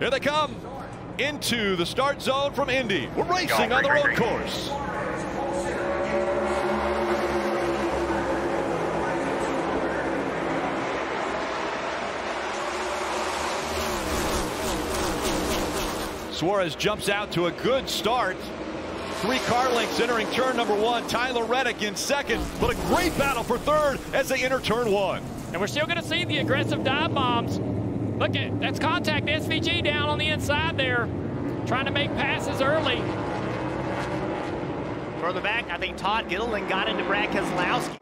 Here they come into the start zone from Indy. We're racing on the road course. Suarez jumps out to a good start. 3 car lengths entering turn number 1. Tyler Reddick in second, but a great battle for third as they enter turn 1. And we're still going to see the aggressive dive bombs. Look at that's contact SVG down on the inside there, trying to make passes early. Further back, I think Todd Gittleman got into Brad Keselowski.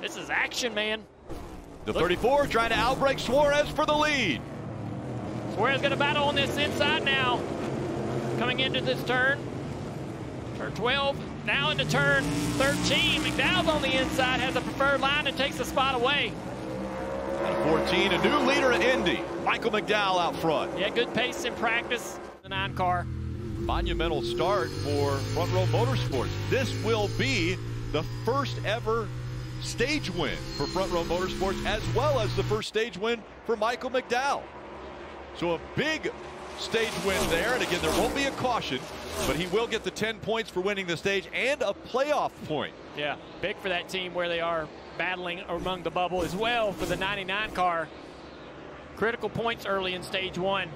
This is action, man. The 34 trying to outbreak Suarez for the lead. Suarez going to battle on this inside now. Coming into this turn. Turn 12, now into turn 13. McDowell's on the inside, has a preferred line and takes the spot away. At 14, a new leader at Indy. Michael McDowell out front. Yeah, good pace in practice. The 9 car. Monumental start for Front Row Motorsports. This will be the first ever stage win for Front Row Motorsports, as well as the first stage win for Michael McDowell. So a big stage win there, and again, there won't be a caution, but he will get the 10 points for winning the stage and a playoff point. Yeah, big for that team where they are battling among the bubble as well for the 99 car. Critical points early in stage 1.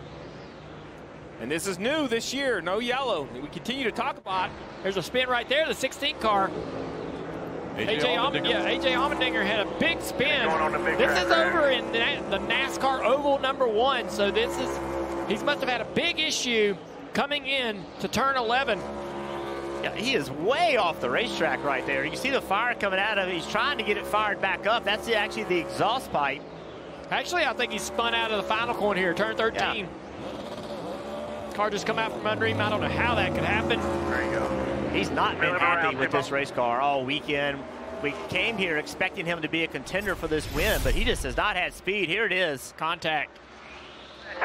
And this is new this year, no yellow. We continue to talk about. There's a spin right there, the 16 car. AJ Allmendinger had a big spin. This is over in the NASCAR Oval number 1, so this is, he must have had a big issue coming in to turn 11. Yeah, he is way off the racetrack right there. You see the fire coming out of it. He's trying to get it fired back up. That's actually the exhaust pipe. Actually, I think he spun out of the final corner here, turn 13. Yeah. Car just come out from under him. I don't know how that could happen. There you go. He's not been happy with this race car all weekend. We came here expecting him to be a contender for this win, but he just has not had speed. Here it is. Contact.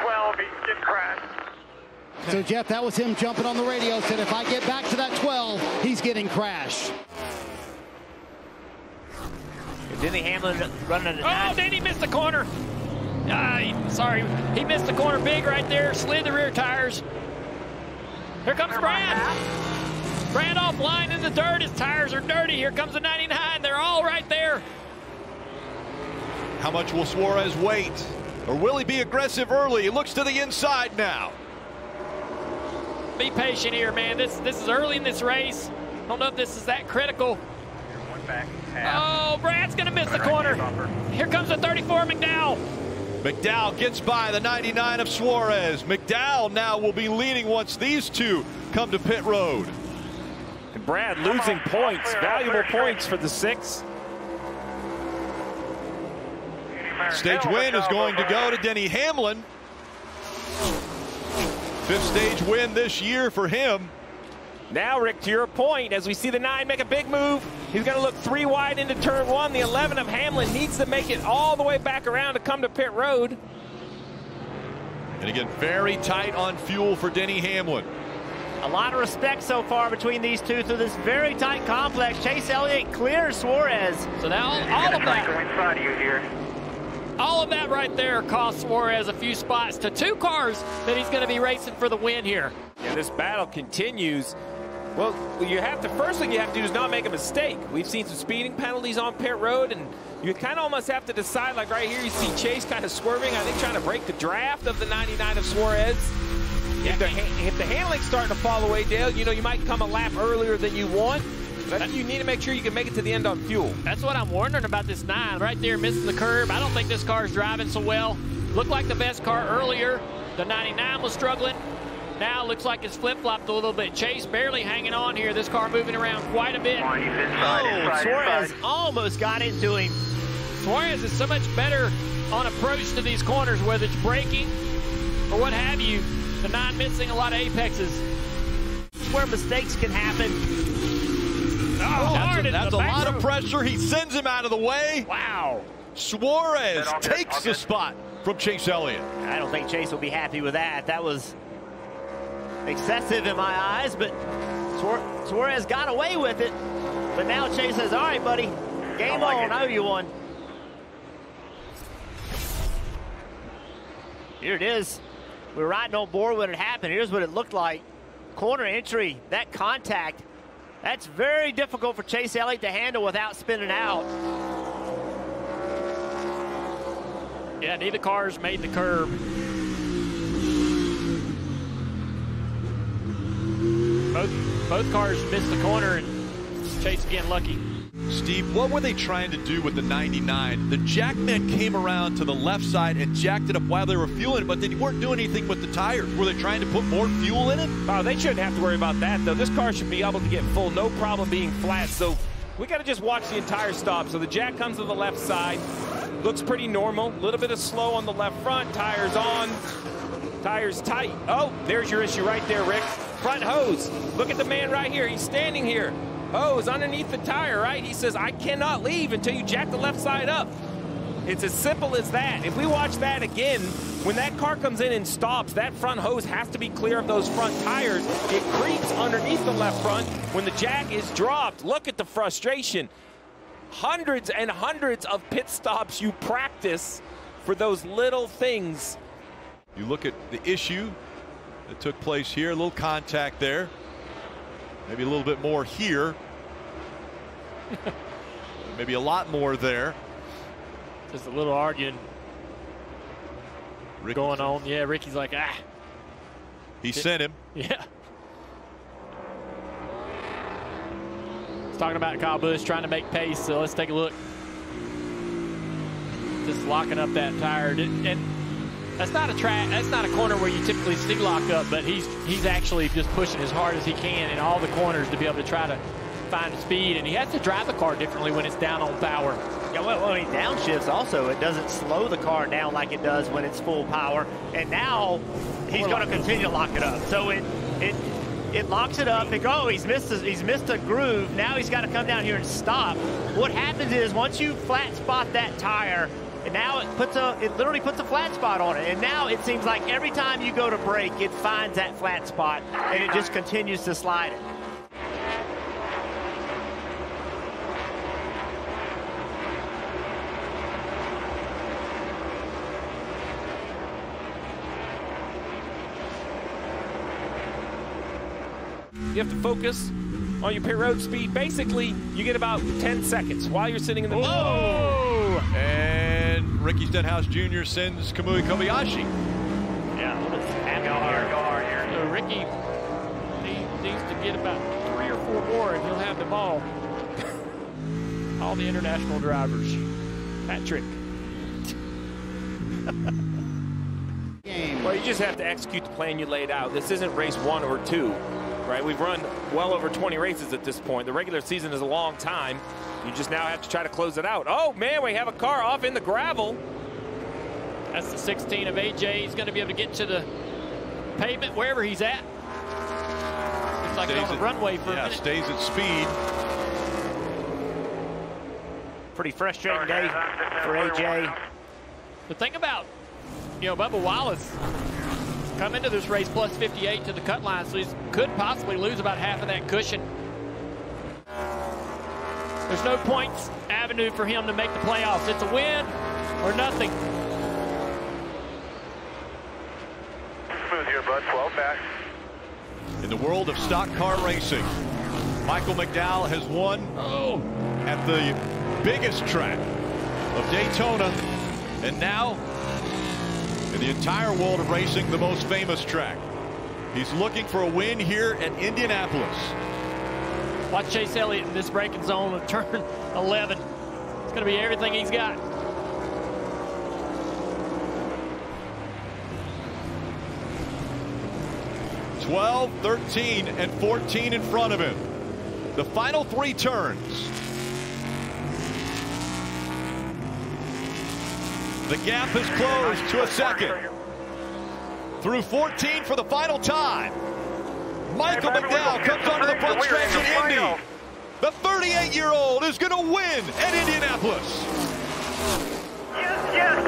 12, he's getting crashed. So, Jeff, that was him jumping on the radio, said if I get back to that 12, he's getting crashed. Denny Hamlin running. Oh, Denny missed the corner. Sorry, he missed the corner big right there, slid the rear tires. Here comes Brad. Brad offline in the dirt. His tires are dirty. Here comes the 99. They're all right there. How much will Suarez wait? Or will he be aggressive early? He looks to the inside now. Be patient here, man. This is early in this race. I don't know if this is that critical. Oh, Brad's going to miss the corner. Here comes the 34, McDowell. McDowell gets by the 99 of Suarez. McDowell now will be leading once these two come to pit road. And Brad losing points, valuable points for the 6. Stage win is going to go to Denny Hamlin. 5th stage win this year for him. Now, Rick, to your point, as we see the 9 make a big move, he's going to look 3 wide into turn 1. The 11 of Hamlin needs to make it all the way back around to come to pit road. And again, very tight on fuel for Denny Hamlin. A lot of respect so far between these two through this very tight complex. Chase Elliott clears Suarez. So now all of that right there cost Suarez a few spots to 2 cars that he's going to be racing for the win here. Yeah, this battle continues. Well, the first thing you have to do is not make a mistake. We've seen some speeding penalties on pit road, and you kind of almost have to decide, like right here, you see Chase kind of swerving, I think trying to break the draft of the 99 of Suarez. Yeah. If the handling's starting to fall away, Dale, you know, you might come a lap earlier than you want. But you need to make sure you can make it to the end on fuel. That's what I'm wondering about this 9. Right there, missing the curb. I don't think this car is driving so well. Looked like the best car earlier. The 99 was struggling. Now looks like it's flip-flopped a little bit. Chase barely hanging on here. This car moving around quite a bit. Oh, Suarez almost got into him. Suarez is so much better on approach to these corners, whether it's braking or what have you. The 9 missing a lot of apexes. Where mistakes can happen. That's a lot of pressure. He sends him out of the way. Wow. Suarez takes the spot from Chase Elliott. I don't think Chase will be happy with that. That was excessive in my eyes, but Suarez got away with it. But now Chase says, all right, buddy, game on, I owe you one. Here it is. We were riding on board when it happened. Here's what it looked like. Corner entry, that contact, that's very difficult for Chase Elliott to handle without spinning out. Yeah, neither cars made the curb. Both cars missed the corner, and Chase again lucky. Steve, what were they trying to do with the 99? The jackman came around to the left side and jacked it up while they were fueling it, but they weren't doing anything with the tires. Were they trying to put more fuel in it? Oh, they shouldn't have to worry about that, though. This car should be able to get full, no problem being flat. So we got to just watch the entire stop. So the jack comes to the left side. Looks pretty normal. A little bit of slow on the left front. Tires on. Tires tight. Oh, there's your issue right there, Rick. Front hose. Look at the man right here. He's standing here. Hose underneath the tire, right? He says, I cannot leave until you jack the left side up. It's as simple as that. If we watch that again, when that car comes in and stops, that front hose has to be clear of those front tires. It creeps underneath the left front when the jack is dropped. Look at the frustration. Hundreds and hundreds of pit stops you practice for those little things. You look at the issue that took place here, a little contact there. Maybe a little bit more here. Maybe a lot more there. Just a little arguing going on. Yeah, Ricky's like, ah. He sent him. Yeah. He's talking about Kyle Busch trying to make pace, so let's take a look. Just locking up that tire. And that's not a track. That's not a corner where you typically see lock up, but he's actually just pushing as hard as he can in all the corners to be able to try to find speed. And he has to drive the car differently when it's down on power. Yeah, well, when he downshifts also, it doesn't slow the car down like it does when it's full power. And now he's going to continue to lock it up. So it locks it up. He's missed a groove. Now he's got to come down here and stop. What happens is once you flat spot that tire, and now it literally puts a flat spot on it. And now it seems like every time you go to brake, it finds that flat spot, and it just continues to slide it. You have to focus on your pit road speed. Basically, you get about 10 seconds while you're sitting in the... Whoa! And Ricky Stenhouse Jr. sends Kamui Kobayashi. Yeah, what's happening here? So Ricky needs to get about 3 or 4 more, and he'll have the ball. All the international drivers. Patrick. Well, you just have to execute the plan you laid out. This isn't race 1 or 2. Right, we've run well over 20 races at this point. The regular season is a long time. You just now have to try to close it out. Oh, man, we have a car off in the gravel. That's the 16 of AJ. He's going to be able to get to the pavement wherever he's at. Looks like he's on the runway for a minute. Stays at speed. Pretty frustrating day for AJ. The thing about, Bubba Wallace come into this race plus 58 to the cut line, so he could possibly lose about half of that cushion. There's no points avenue for him to make the playoffs. It's a win or nothing. Smooth here, bud. 12 back. In the world of stock car racing, Michael McDowell has won at the biggest track of Daytona, and now in the entire world of racing, the most famous track. He's looking for a win here at Indianapolis. Watch Chase Elliott in this braking zone of turn 11. It's going to be everything he's got. $12, $13, and $14 in front of him. The final 3 turns. The gap is closed to a second. Through 14 for the final time. Michael McDowell comes onto the front stretch in Indy. The 38-year-old is going to win at Indianapolis. Yes,